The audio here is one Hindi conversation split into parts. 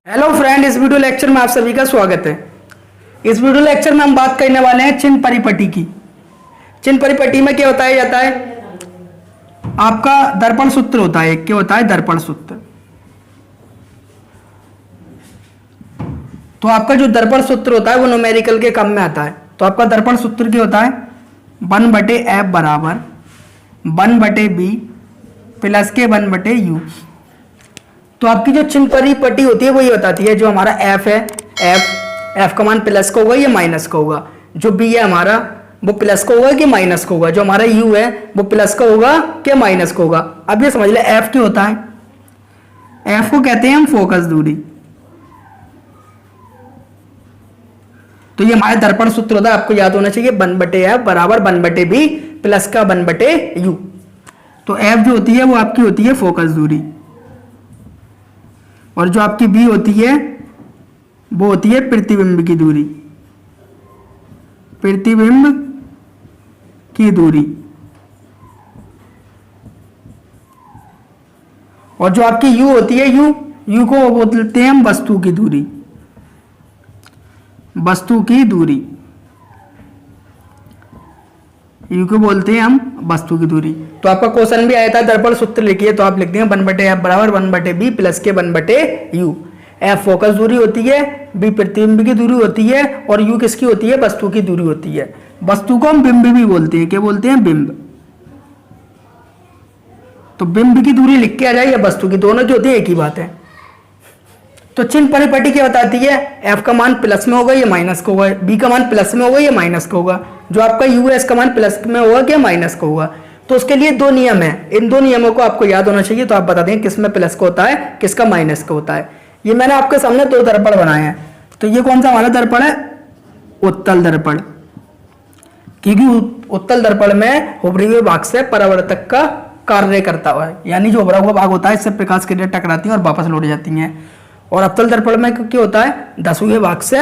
हेलो फ्रेंड, इस वीडियो लेक्चर में आप सभी का स्वागत है। इस वीडियो लेक्चर में हम बात करने वाले हैं चिन्ह परिपटी की। चिन्ह परिपटी में क्या बताया जाता है? आपका दर्पण सूत्र होता है। क्या होता है? दर्पण सूत्र। तो आपका जो दर्पण सूत्र होता है वो न्यूमेरिकल के क्रम में आता है। तो आपका दर्पण सूत्र क्या होता है? 1/f बराबर 1/b प्लस के 1/u। तो आपकी जो चिन्ह परिपटी होती है वो ये बताती है जो हमारा f है, f का मान प्लस का होगा या माइनस का होगा। जो b है हमारा वो प्लस का होगा कि माइनस का होगा। जो हमारा u है वो प्लस का होगा कि माइनस का होगा। अब ये समझ ले f क्या होता है? f को कहते हैं हम फोकस दूरी। तो ये हमारा दर्पण सूत्र होता है, आपको याद होना चाहिए 1/f बराबर 1/b प्लस का 1/u। तो f जो होती है वो आपकी होती है फोकस दूरी, और जो आपकी b होती है वो होती है प्रतिबिंब की दूरी। प्रतिबिंब की दूरी। और जो आपकी u होती है u को बोलते हैं हम वस्तु की दूरी। वस्तु की दूरी u को बोलते हैं हम वस्तु की दूरी। तो आपका क्वेश्चन भी आया था दर्पण सूत्र लिखिए, तो आप लिख देंगे 1/f बराबर 1/b प्लस के 1/u। f फोकस दूरी होती है, b प्रतिबिंब की दूरी होती है, और u किसकी होती है? वस्तु की दूरी होती है। वस्तु को हम बिंब भी बोलते हैं। क्या बोलते हैं? बिंब। तो बिंब की दूरी लिख के आ जाए या वस्तु की, दोनों की होती है, एक ही बात है। तो चिन्ह परिपटी क्या बताती है? f का मान प्लस में होगा या माइनस का होगा, b का मान प्लस में होगा या माइनस का होगा, जो आपका u है इसका मान प्लस में होगा क्या माइनस का होगा। तो उसके लिए दो नियम है, इन दो नियमों को आपको याद होना चाहिए। तो आप बता दें किस में प्लस का होता है, किसका माइनस का होता है। ये मैंने आपके सामने दो दर्पण बनाए हैं। तो ये कौन सा हमारा दर्पण है? उत्तल दर्पण। क्योंकि उत्तल दर्पण में उभरे हुए भाग से परावर्तक का कार्य करता हुआ है, यानी जो उभरा हुआ भाग होता है इससे प्रकाश किरणें टकराती हैं और वापस लौट जाती हैं। और अवतल दर्पण में क्या होता है? धंसे हुए भाग से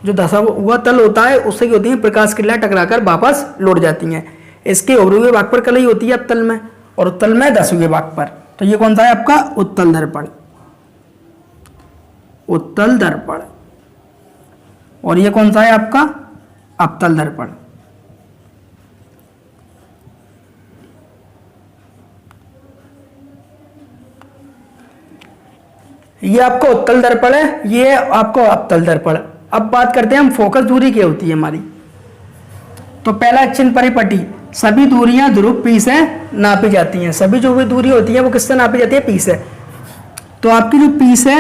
जो धंसा हुआ तल होता है उससे क्या होती है? प्रकाश किरणें टकराकर वापस लौट जाती हैं। इसके उभरे हुए भाग पर कलई होती है अवतल में, और उत्तल में धंसे हुए भाग पर। तो ये कौन सा है आपका? उत्तल दर्पण। उत्तल दर्पण। और ये कौन सा है आपका? अवतल दर्पण। ये आपका उत्तल दर्पण है, ये आपको अवतल दर्पण। अब बात करते हैं हम फोकस दूरी क्या होती है हमारी। तो पहला चिन्ह परिपटी, सभी दूरियां ध्रुव P से नापी जाती हैं। सभी जो भी दूरी होती है वो किससे नापी जाती है? P से। तो आपकी जो P से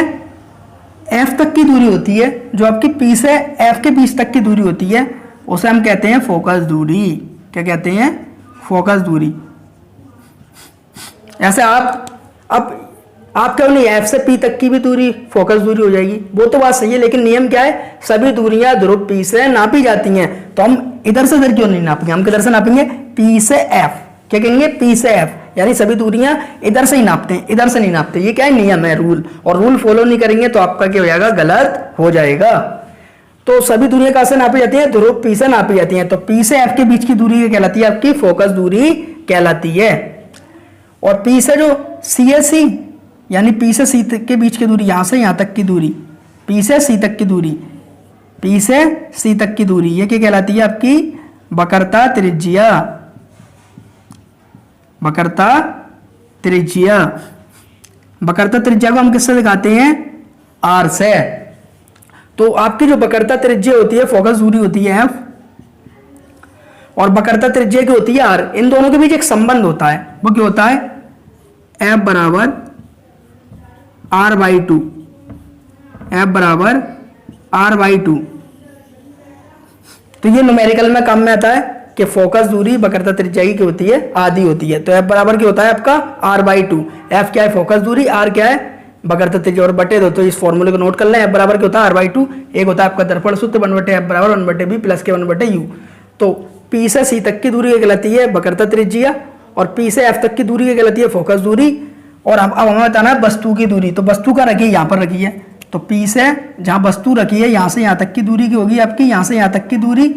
F तक की दूरी होती है, जो आपकी P से F के बीच तक की दूरी होती है उसे हम कहते हैं फोकस दूरी। क्या कहते हैं? फोकस दूरी। ऐसे अब आप क्यों नहीं, F से P तक की भी दूरी फोकस दूरी हो जाएगी। वो तो बात सही है, लेकिन नियम क्या है? सभी दूरियां ध्रुव P से नापी जाती हैं। तो हम इधर से इधर क्यों नहीं नापेंगे? हम किधर से नापेंगे? P से F। क्या कहेंगे? P से F, यानी सभी दूरियां इधर से ही नापते हैं, इधर से नहीं नापते। ये क्या है? नियम है, रूल। और रूल फॉलो नहीं करेंगे तो आपका क्या हो जाएगा? गलत हो जाएगा। तो सभी दूरियां कहां से नापी जाती है? ध्रुव P से नापी जाती हैं। तो P से F के बीच की दूरी कहलाती है आपकी फोकस दूरी कहलाती है। और P से जो C है, C यानी P से C तक के बीच की दूरी, यहां से यहां तक की दूरी, P से C तक की दूरी, P से C तक की दूरी, ये क्या कहलाती है आपकी? वक्रता त्रिज्या। वक्रता त्रिज्या। वक्रता त्रिज्या को हम किससे दिखाते हैं? R से। तो आपकी जो वक्रता त्रिज्या होती है फोकस दूरी होती है F, और वक्रता त्रिज्या की होती है R। इन दोनों के बीच एक संबंध होता है, वो क्या होता है? F बराबर R/2। F बराबर R/2। तो ये न्यूमेरिकल में काम में आता है कि फोकस दूरी वक्रता त्रिज्या की होती है आधी होती है। तो F बराबर क्या होता है आपका? R/2। F क्या है? फोकस दूरी। R क्या है? वक्रता त्रिज्या। और बटे दो, तो इस फॉर्मूले को नोट कर लें। F बराबर क्या होता है? R/2। एक होता है आपका दर्पण सूत्र 1/f बराबर 1/b प्लस के 1/u। तो P से C तक की दूरी कहलाती है वक्रता त्रिज्या, और P से F तक की दूरी कहलाती है फोकस दूरी। और अब हमें बताना है वस्तु की दूरी। तो वस्तु का रखिए, यहाँ पर रखिए। तो P से जहाँ वस्तु रखी है यहाँ से यहाँ तक की दूरी की होगी आपकी, यहाँ से यहाँ तक की दूरी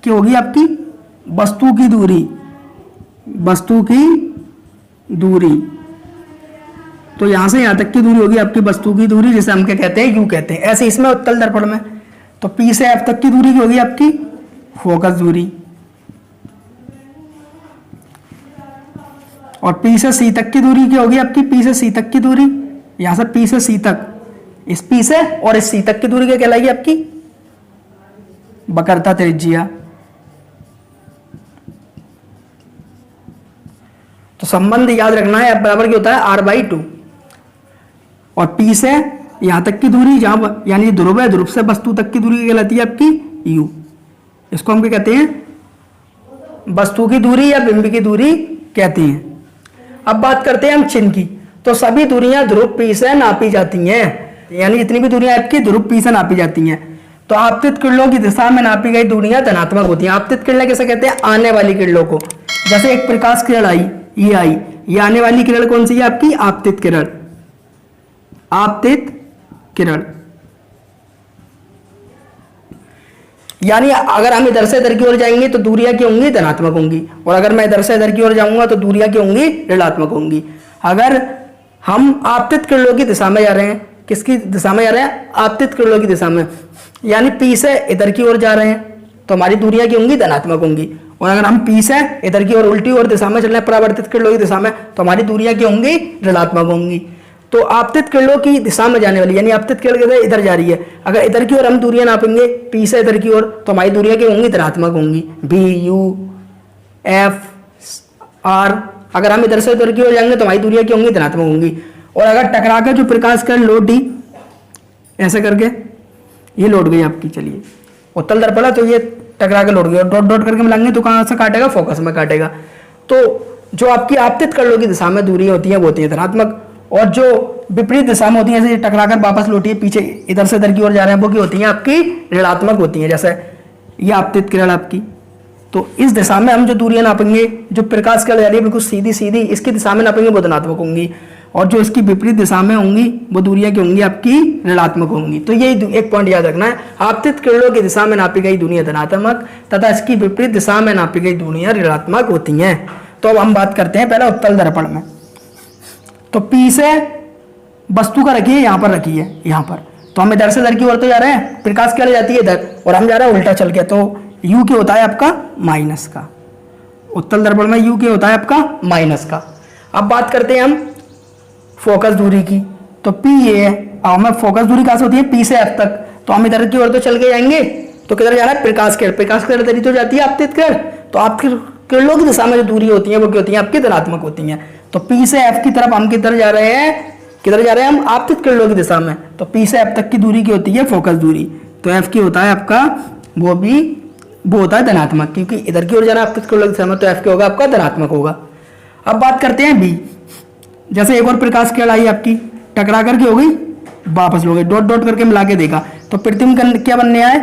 की होगी आपकी वस्तु की दूरी। वस्तु की दूरी। तो यहाँ से यहाँ तक की दूरी होगी आपकी वस्तु की दूरी, जिसे हम क्या कहते हैं, यू कहते हैं। ऐसे इसमें उत्तल दर्पण में तो P से F तक की दूरी की होगी आपकी फोकस दूरी, और P से C तक की दूरी की होगी आपकी, P से C तक की दूरी, यहाँ से P से C तक, इस P से और इस C तक की दूरी क्या कहलाएगी आपकी, वक्रता त्रिज्या। तो संबंध याद रखना है, F बराबर क्या होता है, R/2, और P से यहां तक की दूरी, जहां यानी ध्रुव है, ध्रुव से वस्तु तक की दूरी क्या कहलाती है आपकी, U। इसको हम क्या कहते हैं, वस्तु की दूरी या बिंब की दूरी कहते हैं। अब बात करते हैं हम चिन्ह की। तो सभी दूरियां ध्रुव P से नापी जाती हैं, यानी जितनी भी दूरियां आपकी ध्रुव P से नापी जाती हैं। तो आपतित किरणों की दिशा में नापी गई दूरियां धनात्मक होती हैं। आपतित किरणें किसे कहते हैं, आने वाली किरणों को। जैसे एक प्रकाश किरण आई, ये आई, ये आने वाली किरण कौन सी है आपकी, आपतित किरण, आपतित किरण। यानी अगर हम इधर से इधर की ओर जाएंगे तो दूरियां क्या होंगी, धनात्मक होंगी, और अगर मैं इधर से इधर की ओर जाऊंगा तो दूरियां क्या होंगी, ऋणात्मक होंगी। अगर हम आपतित किरणों की दिशा में जा रहे हैं, किसकी दिशा में जा रहे हैं, आपतित किरणों की दिशा में, यानी P से इधर की ओर जा रहे हैं तो हमारी दूरियां क्या होंगी, धनात्मक होंगी। और अगर हम P से इधर की ओर उल्टी ओर दिशा में चल रहे हैं, परावर्तित किरणों की दिशा में, तो हमारी दूरियां क्या होंगी, ऋणात्मक होंगी। तो आपतित किरणों की दिशा में जाने वाली, यानी आपतित किरण इधर जा रही है, अगर इधर की ओर हम दूरियां नापेंगे P से इधर की ओर, तो हमारी दूरियां क्या होंगी, धनात्मक होंगी, B, U, F, R। अगर हम इधर से इधर की ओर जाएंगे तो हमारी दूरियां क्या होंगी, धनात्मक होंगी। और अगर टकरा कर जो प्रकाश किरण लौट दी, ऐसे करके ये लौट गई आपकी, चलिए उत्तल दर्पण है तो ये टकरा के लौट गई, और डॉट डॉट करके मिलाएंगे तो कहाँ से काटेगा, फोकस में काटेगा। तो जो आपकी आपतित किरणों की दिशा में दूरी होती है वो होती है धनात्मक, और जो विपरीत दिशा में होती है, जैसे टकरा कर वापस लौटी है, पीछे इधर से इधर की ओर जा रहे हैं, वो की होती है आपकी ऋणात्मक होती है। जैसे ये आपतित किरण आपकी, तो इस दिशा में हम जो दूरियां नापेंगे, जो प्रकाश किरण जा रही है बिल्कुल सीधी सीधी, इसकी दिशा में नापेंगे वो धनात्मक होंगी, और जो इसकी विपरीत दिशा में होंगी वो दूरियां क्या होंगी आपकी, ऋणात्मक होंगी। तो ये एक पॉइंट याद रखना है, आपतित किरणों की दिशा में नापी गई दूरियां धनात्मक तथा इसकी विपरीत दिशा में नापी गई दूरियां ऋणात्मक होती हैं। तो अब हम बात करते हैं पहले उत्तल दर्पण में। तो P से वस्तु का रखिए, यहाँ पर रखिए, यहाँ पर, तो हम इधर से इधर की ओर तो जा रहे हैं, प्रकाश किरण जाती है इधर और हम जा रहे हैं उल्टा चल के, तो U क्या होता है आपका, माइनस का। उत्तल दर्पण में U क्या होता है आपका, माइनस का। अब बात करते हैं हम फोकस दूरी की। तो P ये है, अब हमें फोकस दूरी कहाँ से होती है, P से F तक, तो हम इधर की ओर तो चल के जाएंगे, तो किधर जाना है, प्रकाश किरण, प्रकाश किरण इधर तो जाती है आपतित किरण, तो आपकी किरणों की दिशा में जो दूरी होती है वो क्या होती है आपकी, धनात्मक होती है। तो P से F की तरफ हम किधर जा रहे हैं, किधर जा रहे हैं हम, आपतित किरणों की दिशा में, तो P से F तक की दूरी की होती है फोकस दूरी। तो F की होता है आपका, वो होता है धनात्मक, क्योंकि इधर की ओर जाना आपतित किरणों की दिशा में, तो F क्या होगा आपका, धनात्मक होगा। अब बात करते हैं B। जैसे एक और प्रकाश किरण आई आपकी, टकरा करके हो गई, वापस हो गई, डॉट डॉट करके मिला के देखा, तो प्रतिबिंब क्या बनने आए,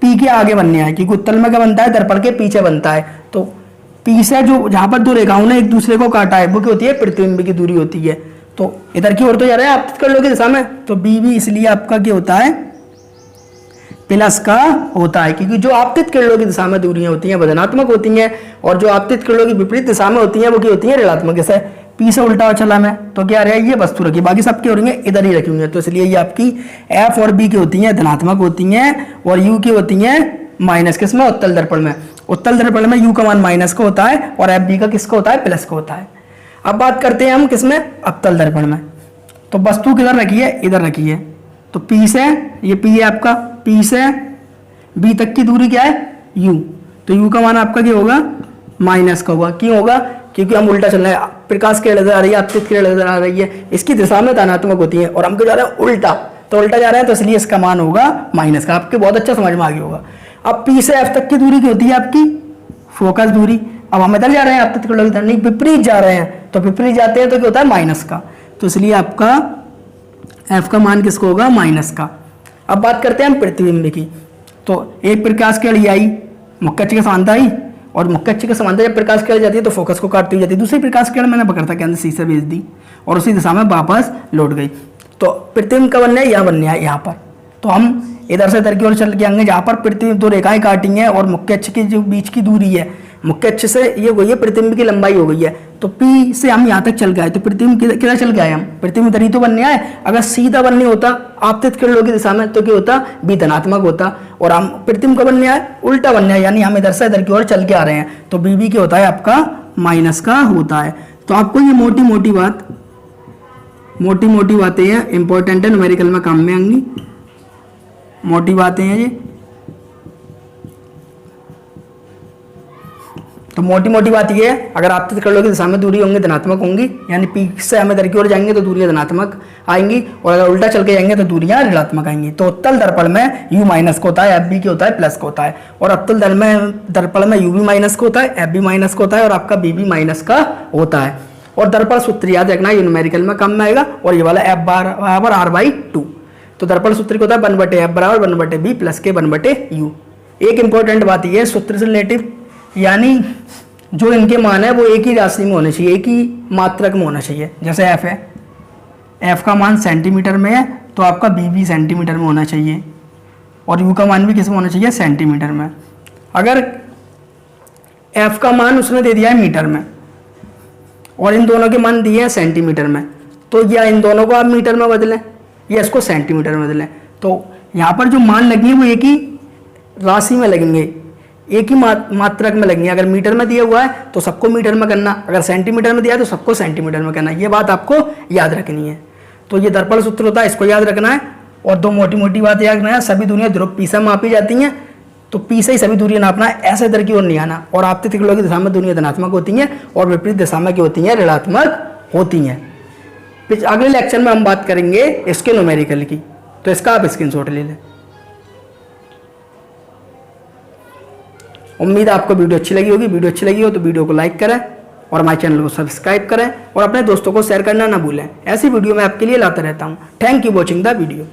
P के आगे बनने आए, क्योंकि उत्तल में क्या बनता है, दर्पण के पीछे बनता है। तो P से जो जहां पर दो रेखाओं ने एक दूसरे को काटा है वो क्या होती है, प्रतिबिंब की दूरी होती है। तो इधर की ओर तो जा रहे हैं आपतित किरणों की दिशा में, तो B भी इसलिए आपका क्या होता है, प्लस का होता है, क्योंकि जो आपतित किरणों की दिशा में दूरियां होती हैं वो धनात्मक होती हैं, और जो आपतित किरणों की विपरीत दिशा में होती हैं वो क्या होती है, ऋणात्मक। जैसे P से उल्टा चला मैं, तो क्या रहा है, ये वस्तु रखी, बाकी सब क्या हो रही है, इधर ही रखी हुई है, तो इसलिए ये आपकी F और B की होती हैं धनात्मक होती हैं, और U की होती हैं माइनस। किसमें, उत्तल दर्पण में। उत्तल दर्पण में U का मान माइनस का होता है और FB का किसका होता है, प्लस का होता है। अब बात करते हैं हम किसमें, अवतल दर्पण में। तो वस्तु किधर रखी है, इधर रखी है, तो P से, ये P है आपका, P से B तक की दूरी क्या है, U, तो U का मान आपका क्या होगा, माइनस का होगा। क्यों होगा, क्योंकि हम उल्टा चल रहे हैं, प्रकाश किरण इधर आ रही है, आपतित किरण इधर आ रही है, इसकी दिशा में धनात्मक होती है, और हम क्यों जा रहे हैं उल्टा, तो उल्टा जा रहे हैं, तो इसलिए इसका मान होगा माइनस का। आपके बहुत अच्छा समझ में आ गया होगा। अब P से F तक की दूरी की होती है आपकी फोकस दूरी। अब हम इधर जा रहे हैं, आपतित किरण इधर नहीं, विपरीत जा रहे हैं, तो विपरीत जाते हैं तो क्या होता है, माइनस का, तो इसलिए आपका F का मान किसको होगा, माइनस का। अब बात करते हैं हम प्रतिबिंब की। तो एक प्रकाश किरण आई, मुख्य अक्ष के समांतर आई, और मुख्य अक्ष के समांतर जब प्रकाश किरण जाती है तो फोकस को काटती हुई जाती है। दूसरी प्रकाश किरण मैंने पकड़ता के अंदर C से भेज दी और उसी दिशा में वापस लौट गई। तो प्रतिबिंब का बनना है, यहाँ बनने है, यहाँ पर। तो हम इधर से इधर की ओर चल के आएंगे, जहाँ पर प्रतिबिंब दो रेखाएं काटी हैं और मुख्य अक्ष के जो बीच की दूरी है मुख्य अक्ष से ये हो गई है प्रतिबिंब की लंबाई हो गई है। तो P से हम यहाँ तक चल गए, तो प्रतिबिंब किधर चल गए हम, प्रतिबिंब इधर ही तो बनने आए। अगर सीधा बनने होता आपतित किरणों की दिशा में तो क्या होता, B धनात्मक होता, और हम प्रतिबिंब का बनने आए उल्टा बनने आए, यानी हम इधर से इधर की ओर चल के आ रहे हैं, तो BB क्या होता है आपका माइनस का होता है। तो आपको ये मोटी मोटी बातें हैं, इंपॉर्टेंट है, न्यूमेरिकल में काम में आएंगी, मोटी बातें हैं ये। तो मोटी बात ये है, अगर आपतित किरणों की दिशा में दूरी होंगी धनात्मक होंगी, यानी P से हम इधर की ओर जाएंगे तो दूरियां धनात्मक आएंगी, और अगर उल्टा चल के जाएंगे तो दूरियां ऋणात्मक आएंगी। तो उत्तल दर्पण में U माइनस का होता है, FB की होता है प्लस का होता है, और अवतल दर्पण में UB माइनस का होता है, FB माइनस का होता है, और आपका BB माइनस का होता है। और दर्पण सूत्र याद रखना, ये न्यूमेरिकल में काम में आएगा, और ये वाला F बराबर R/2। तो दर्पण सूत्र क्या होता है 1/F बराबर 1/B प्लस के 1/U। एक इंपॉर्टेंट बात ये है सूत्र से रिलेटिव, यानी जो इनके मान है वो एक ही राशि में होने चाहिए, एक ही मात्रक में होना चाहिए। जैसे F है, F का मान सेंटीमीटर में है तो आपका BB सेंटीमीटर में होना चाहिए, और U का मान भी किस में होना चाहिए, सेंटीमीटर में। अगर F का मान उसने दे दिया है मीटर में और इन दोनों के मान दिए हैं सेंटीमीटर में, तो या इन दोनों को आप मीटर में बदलें या इसको सेंटीमीटर में बदलें, तो यहाँ पर जो मान लगेंगे वो एक ही राशि में लगेंगे, एक ही मात्रक में लगेंगे। अगर मीटर में दिया हुआ है तो सबको मीटर में करना, अगर सेंटीमीटर में दिया है तो सबको सेंटीमीटर में करना, ये बात आपको याद रखनी है। तो ये दर्पण सूत्र होता है, इसको याद रखना है। और दो मोटी बात याद रखना है, सभी दूरियां ध्रुव P से मापी जाती हैं, तो P से ही सभी दूरियां नापना है, ऐसे इधर की ओर नहीं आना। और आपतित किरणों की दिशा में दूरियां धनात्मक होती हैं और विपरीत दिशा में क्या होती हैं, ऋणात्मक होती हैं। अगले लेक्चर में हम बात करेंगे इसके न्यूमेरिकल की, तो इसका आप स्क्रीनशॉट ले लें। उम्मीद है आपको वीडियो अच्छी लगी होगी। वीडियो अच्छी लगी हो तो वीडियो को लाइक करें और हमारे चैनल को सब्सक्राइब करें और अपने दोस्तों को शेयर करना ना भूलें। ऐसी वीडियो मैं आपके लिए लाता रहता हूं। Thank you watching the video.